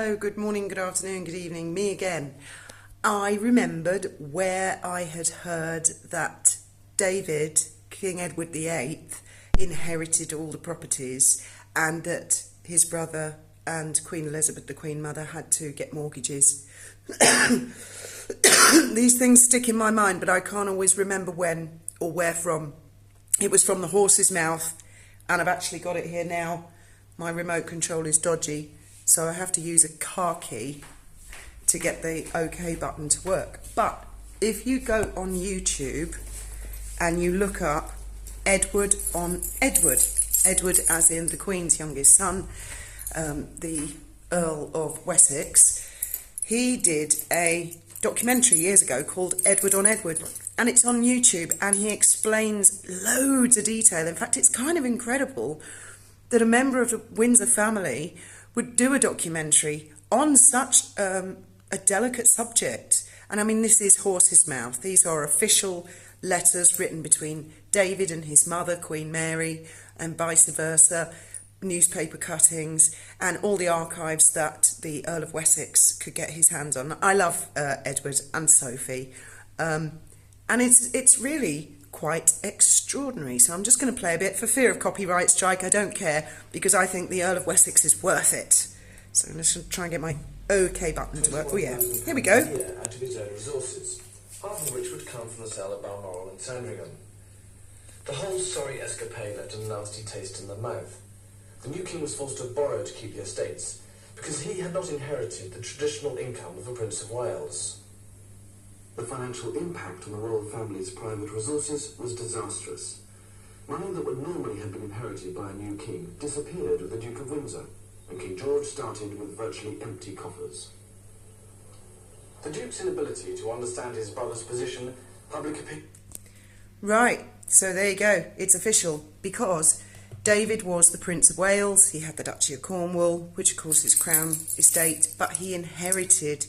Hello, good morning, good afternoon, good evening, me again. I remembered where I had heard that David, King Edward VIII, inherited all the properties and that his brother and Queen Elizabeth, the Queen Mother, had to get mortgages. These things stick in my mind, but I can't always remember when or where from. It was from the horse's mouth, and I've actually got it here now. My remote control is dodgy, so I have to use a car key to get the OK button to work. But if you go on YouTube and you look up Edward on Edward, Edward as in the Queen's youngest son, the Earl of Wessex, he did a documentary years ago called Edward on Edward, and it's on YouTube, and he explains loads of detail. In fact, it's kind of incredible that a member of the Windsor family would do a documentary on such a delicate subject. And I mean, this is horse's mouth. These are official letters written between David and his mother, Queen Mary, and vice versa, newspaper cuttings, and all the archives that the Earl of Wessex could get his hands on. I love Edward and Sophie, and it's really quite extraordinary. So I'm just going to play a bit for fear of copyright strike. I don't care, because I think the Earl of Wessex is worth it. So I'm just going to try and get my OK button to work. Oh yeah, here we go. Out of his own resources, half of which would come from the sale of Balmoral and Sandringham. The whole sorry escapade left a nasty taste in the mouth. The new king was forced to borrow to keep the estates, because he had not inherited the traditional income of the Prince of Wales. The financial impact on the royal family's private resources was disastrous. Money that would normally have been inherited by a new king disappeared with the Duke of Windsor, and King George started with virtually empty coffers. The Duke's inability to understand his brother's position, public opinion... Right, so there you go. It's official, because David was the Prince of Wales. He had the Duchy of Cornwall, which of course is Crown estate, but he inherited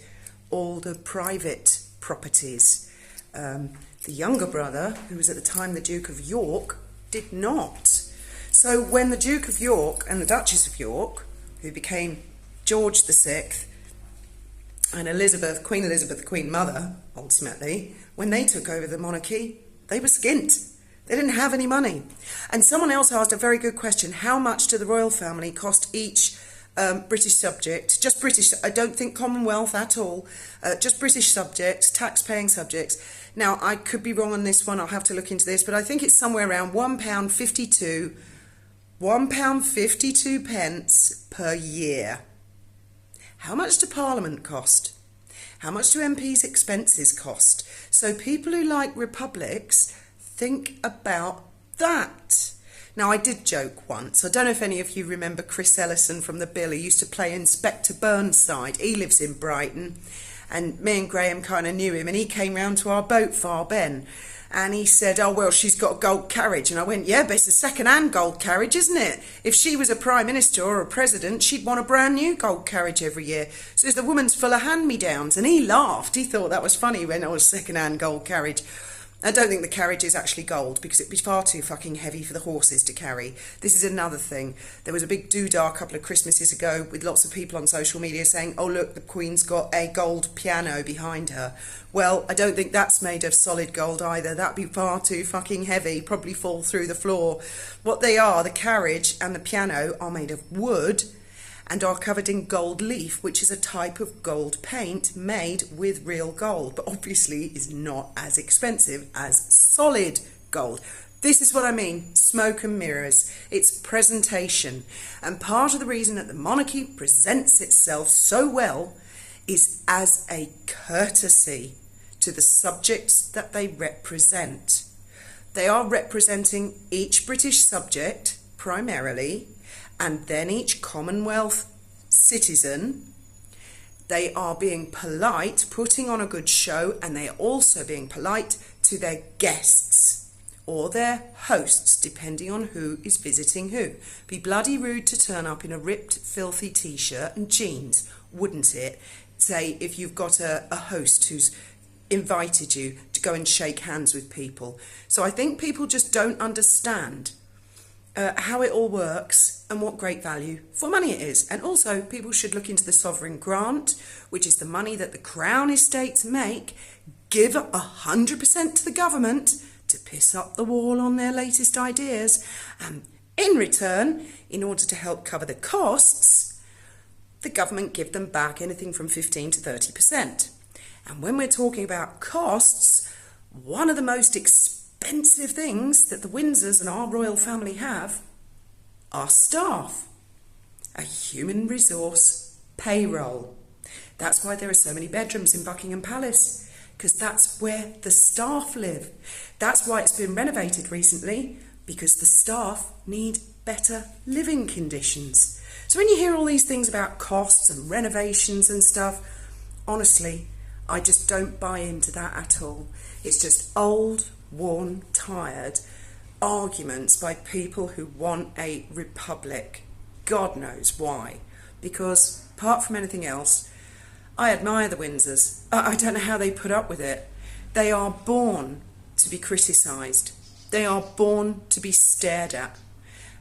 all the private properties. The younger brother, who was at the time the Duke of York, did not. So when the Duke of York and the Duchess of York, who became George VI, and Queen Elizabeth, the Queen Mother, ultimately, when they took over the monarchy, they were skint. They didn't have any money. And someone else asked a very good question. How much do the royal family cost each British subject? Just British, I don't think Commonwealth at all. Just British subjects, tax-paying subjects. Now, I could be wrong on this one. I'll have to look into this. But I think it's somewhere around £1.52 pence per year. How much do Parliament cost? How much do MPs' expenses cost? So people who like republics, think about that. Now, I did joke once. I don't know if any of you remember Chris Ellison from The Bill. He used to play Inspector Burnside. He lives in Brighton, and me and Graham kind of knew him, and he came round to our boat, Far Ben, and he said, oh, well, she's got a gold carriage. And I went, yeah, but it's a second-hand gold carriage, isn't it? If she was a prime minister or a president, she'd want a brand new gold carriage every year. So the woman's full of hand-me-downs. And he laughed. He thought that was funny when it was second-hand gold carriage. I don't think the carriage is actually gold, because it'd be far too fucking heavy for the horses to carry. This is another thing. There was a big doodah a couple of Christmases ago with lots of people on social media saying, oh, look, the Queen's got a gold piano behind her. Well, I don't think that's made of solid gold either. That'd be far too fucking heavy, probably fall through the floor. What they are, the carriage and the piano, are made of wood and are covered in gold leaf, which is a type of gold paint made with real gold, but obviously is not as expensive as solid gold. This is what I mean, smoke and mirrors. It's presentation. And part of the reason that the monarchy presents itself so well is as a courtesy to the subjects that they represent. They are representing each British subject primarily, and then each Commonwealth citizen. They are being polite, putting on a good show, and they are also being polite to their guests or their hosts, depending on who is visiting who. Be bloody rude to turn up in a ripped, filthy t-shirt and jeans, wouldn't it? Say, if you've got a host who's invited you to go and shake hands with people. So I think people just don't understand how it all works and what great value for money it is. And also people should look into the sovereign grant, which is the money that the Crown estates make, give 100% to the government to piss up the wall on their latest ideas, and in return, in order to help cover the costs, the government give them back anything from 15 to 30%. And when we're talking about costs, one of the most expensive things that the Windsors and our royal family have are staff, a human resource payroll. That's why there are so many bedrooms in Buckingham Palace, because that's where the staff live. That's why it's been renovated recently, because the staff need better living conditions. So when you hear all these things about costs and renovations and stuff, honestly, I just don't buy into that at all. It's just old, worn, tired arguments by people who want a republic. God knows why. Because apart from anything else, I admire the Windsors. I don't know how they put up with it. They are born to be criticised. They are born to be stared at.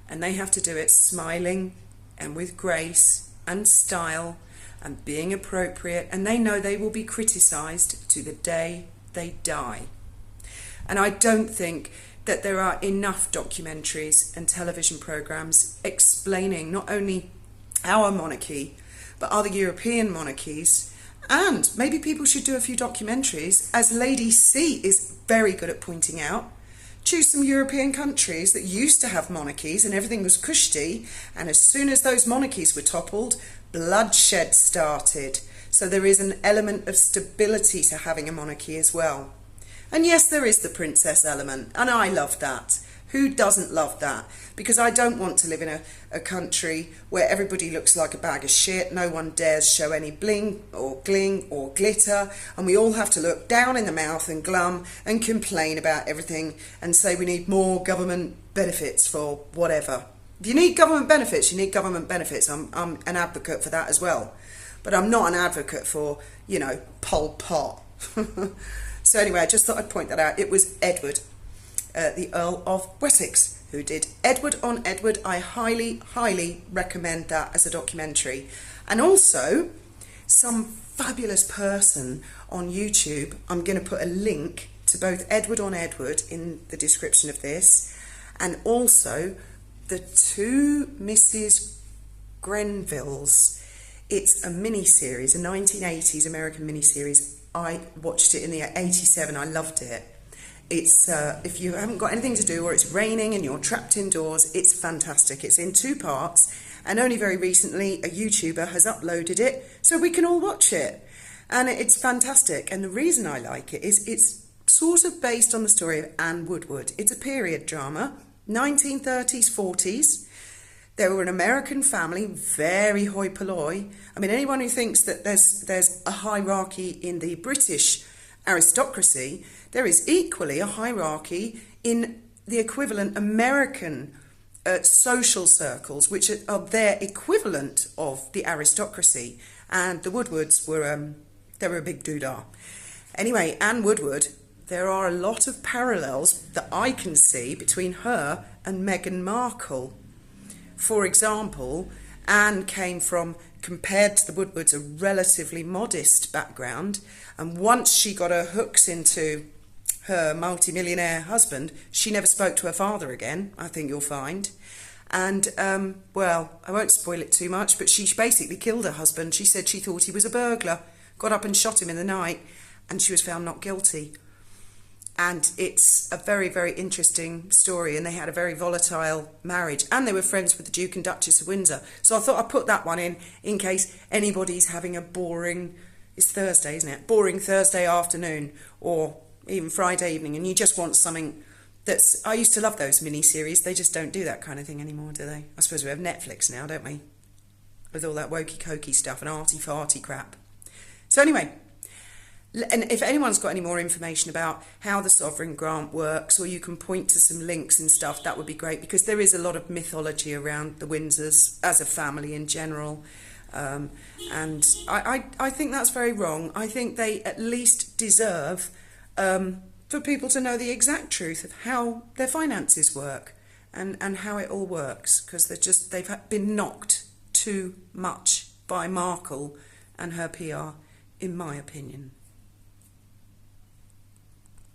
And they have to do it smiling and with grace and style and being appropriate. And they know they will be criticised to the day they die. And I don't think that there are enough documentaries and television programmes explaining not only our monarchy, but other European monarchies. And maybe people should do a few documentaries, as Lady C is very good at pointing out. Choose some European countries that used to have monarchies and everything was cushy, and as soon as those monarchies were toppled, bloodshed started. So there is an element of stability to having a monarchy as well. And yes, there is the princess element, and I love that. Who doesn't love that? Because I don't want to live in a country where everybody looks like a bag of shit, no one dares show any bling or gling or glitter, and we all have to look down in the mouth and glum and complain about everything and say we need more government benefits for whatever. If you need government benefits, you need government benefits. I'm an advocate for that as well. But I'm not an advocate for, Pol Pot. So anyway, I just thought I'd point that out. It was Edward, the Earl of Wessex, who did Edward on Edward. I highly, highly recommend that as a documentary. And also, some fabulous person on YouTube. I'm going to put a link to both Edward on Edward in the description of this, and also the two Mrs Grenvilles. It's a mini-series, a 1980s American mini-series. I watched it in the 87. I loved it. It's if you haven't got anything to do or it's raining and you're trapped indoors, it's fantastic. It's in 2 parts, and only very recently a YouTuber has uploaded it so we can all watch it. And it's fantastic. And the reason I like it is it's sort of based on the story of Anne Woodward. It's a period drama, 1930s, 40s. They were an American family, very hoi polloi. I mean, anyone who thinks that there's a hierarchy in the British aristocracy, there is equally a hierarchy in the equivalent American social circles, which are their equivalent of the aristocracy. And the Woodwards were they were a big doodah. Anyway, Anne Woodward, there are a lot of parallels that I can see between her and Meghan Markle. For example, Anne came from, compared to the Woodwards, a relatively modest background, and once she got her hooks into her multi-millionaire husband, she never spoke to her father again, I think you'll find. And, well, I won't spoil it too much, but she basically killed her husband. She said she thought he was a burglar, got up and shot him in the night, and she was found not guilty. And it's a very, very interesting story, and they had a very volatile marriage, and they were friends with the Duke and Duchess of Windsor. So I thought I'd put that one in case anybody's having a boring, it's Thursday, isn't it? Boring Thursday afternoon, or even Friday evening, and you just want something that's, I used to love those mini-series. They just don't do that kind of thing anymore, do they? I suppose we have Netflix now, don't we? With all that wokey-cokey stuff and arty-farty crap. So anyway, and if anyone's got any more information about how the sovereign grant works, or you can point to some links and stuff, that would be great, because there is a lot of mythology around the Windsors as a family in general. And I think that's very wrong. I think they at least deserve for people to know the exact truth of how their finances work. and how it all works, because they've been knocked too much by Markle and her PR, in my opinion.